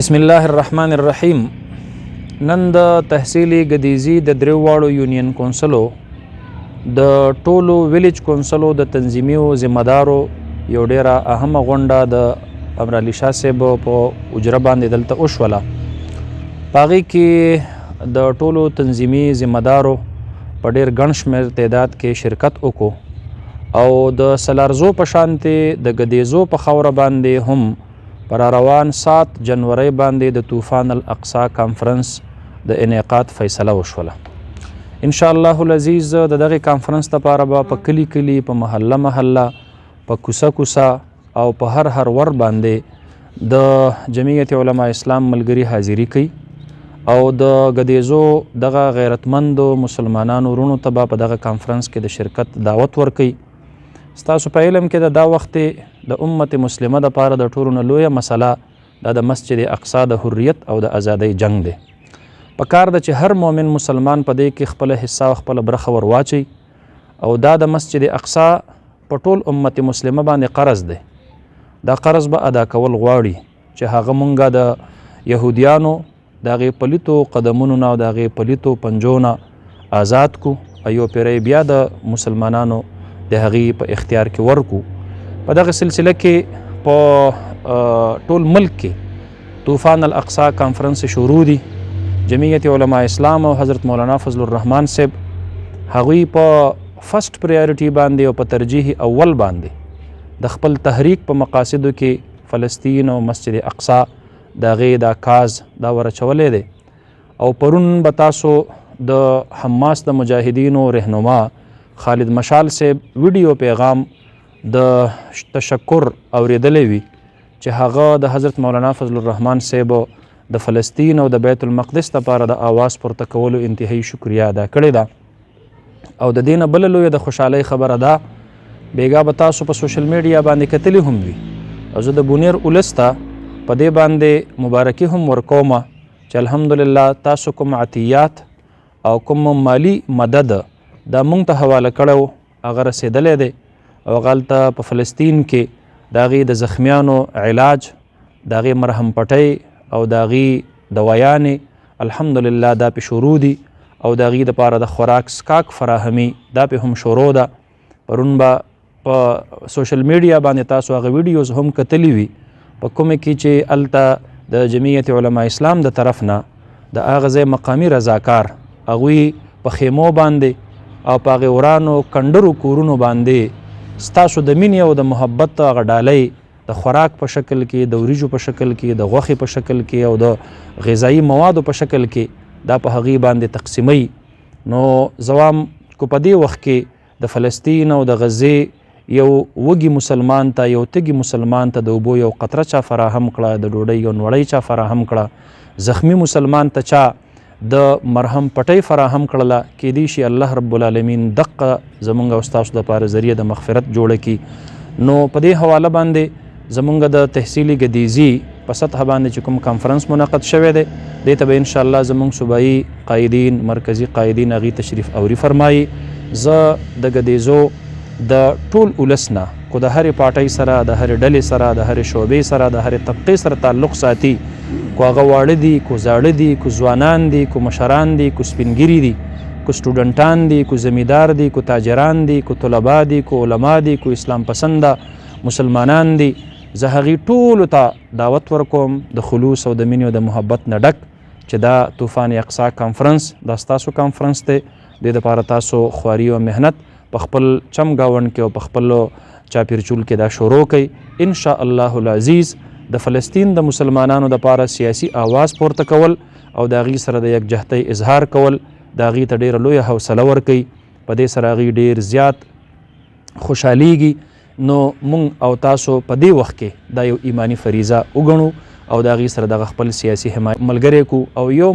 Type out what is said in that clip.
بسم الله الرحمن الرحیم. نن د تحصیلي ګدیزي د دریواړو یونین کونسلو د ټولو ویلیج کونسلو د تنظیمي او ذمہدارو یو ډیره اهمه غونډه د امرعلي شاه صاحب په اجره باندې دلته وشوله. په هغې کې د ټولو تنظیمي ذمہدارو په ډیر ګڼ شمېر تعداد کې شرکت وکړو او د سلارزو په شانتې د ګدیزو په خاوره باندې هم پر روان 7 جنوري باندې د طوفان الاقصی کانفرنس د انعقاد فیصله وشوله. ان شاء الله العزیز د دغه کانفرنس لپاره به په کلی کلی په محله په کوڅه او په هر ور باندې د جمعیت علماء اسلام ملګری حاضری کوي او د ګدیزو دغه غیرتمندو مسلمانانو ورونو ته به په دغه کانفرنس کې د شرکت دعوت ورکوي. ستاسو په علم کې دا وخت د امت مسلمه د پاره د ټولو نه لویه مسله د مسجد اقصی د حریت او د ازادۍ جنگ دی. په کار ده چې هر مؤمن مسلمان په دې کې خپل حصہ او خپل برخه ور واچي او دا د مسجد اقصی په ټول امت مسلمه باندې قرض دی. دا قرض به ادا کول غواړي چې هغه مونږه د یهودیانو د هغې پلیتو قدمونو نه او د هغې پلیتو پنجو نه آزاد کو ایو پیری بیا د مسلمانانو د هغې په اختیار کې ورکو. په دغه سلسله کې په ټول ملک کې طوفان الاقصی کانفرنس شروع دي. جمعیت علماء اسلام او حضرت مولانا فضل الرحمن صاحب هغوی په فرست پریارټي باندې او په ترجیح اول باندې د خپل تحریک په مقاصدو کې فلسطین او مسجد اقصی د هغې دا کاز دا ورچولی دی. او پرون به تاسو د حماس د مجاهدینو رهنما خالد مشال صاحب ویډیو پیغام د تشکر اوریدلی وي چې هغه د حضرت مولانا فضل الرحمن صاحب د فلسطین او د بیت المقدس لپاره د آواز پورته کولو انتهایی شکریه ادا کړې ده. او د دې نه بله لویه د خوشحالۍ خبره ده بیګا به تاسو په سوشل میډیا باندې کتلی هم وي او زه د بونیر اولس ته په دې باندې مبارکي هم ورکوم چې الحمدلله تاسو کوم عطیات او کوم مالی مدد دا مونږ ته حواله کړو هغه رسېدلی دی او هغلته په فلسطین کې د هغې د زخمیانو علاج د هغې مرهم پټۍ او د هغې دوایانې الحمدلله دا پې شروع دي او د هغې دپاره د خوراک سکاک فراهمي دا پې هم شروع ده. پرون به په سوشل میډیا باندې تاسو هغه ویډیوز هم کتلی وي په کومې کې چې هلته د جمعیت علماء اسلام د طرف نه د هغه ځای مقامي رضاکار هغوی په خیمو باندې او په هغې ورانو کنډرو کورونو باندې ستاسو د مینې او د محبت هغه ډالۍ د خوراک په شکل کې د وریجو په شکل کې د غوښې په شکل کې او د غذایي موادو په شکل کې دا په هغې باندې تقسیموي. نو زوام کو په دې وخت کې د فلسطین او د غزې یو وږي مسلمان ته یو تږي مسلمان ته د اوبو یو قطره چا فراهم کړه، د ډوډۍ یو نوړۍ چا فراهم کړه، زخمی مسلمان ته چا د مرهم پټۍ فراهم کړله، کیدی شي الله رب العالمین دقه زمونږ او ستاسو دپاره ذریعه د مغفرت جوړه کړي. نو په دې حواله باندې زمونږ د تحصیلي ګدیزي په سطح باندې چې کوم کانفرنس منعقد شوی دی دې ته به انشاءالله زمونږ صوبایي قایدین مرکزي قایدین هغې تشریف اوري فرمایي. زه د ګدیزو د ټول ولس نه کو د هرې پارټۍ سره د هرې ډلې سره د هرې شعبې سره د هرې طبقې سره تعلق ساتي، کو هغه واړه دي کو زاړه دي کو ځوانان دي کو مشران دي کو سپینګیري دي کو سټوډنټان دي کو زمیندار دي کو تاجران دي کو طلبا دي کو علما دي کو اسلام پسنده مسلمانان دي. زه هغې ټولو ته دعوت ورکوم د خلوص او د مینې او د محبت نه ډک چې دا طوفان اقصی کانفرنس دا ستاسو کانفرنس دی. دې دپاره تاسو خواري او محنت په خپل چم ګاونډ کې او په خپل چاپیرچول کې دا شروع کوي. ان شاء الله العزیز د فلسطین د مسلمانانو دپاره سیاسي آواز پورته کول او د هغې سره د یکجهتۍ اظهار کول د هغې ته ډېره لویه حوصله ورکوي. په دې سره هغې ډېر زیات خوشحالیږي. نو مونږ او تاسو په دې وخت کې دا یو ایمانی فریضه وګڼو او د هغې سره دغه خپل سیاسي حمایت ملګری کو او یو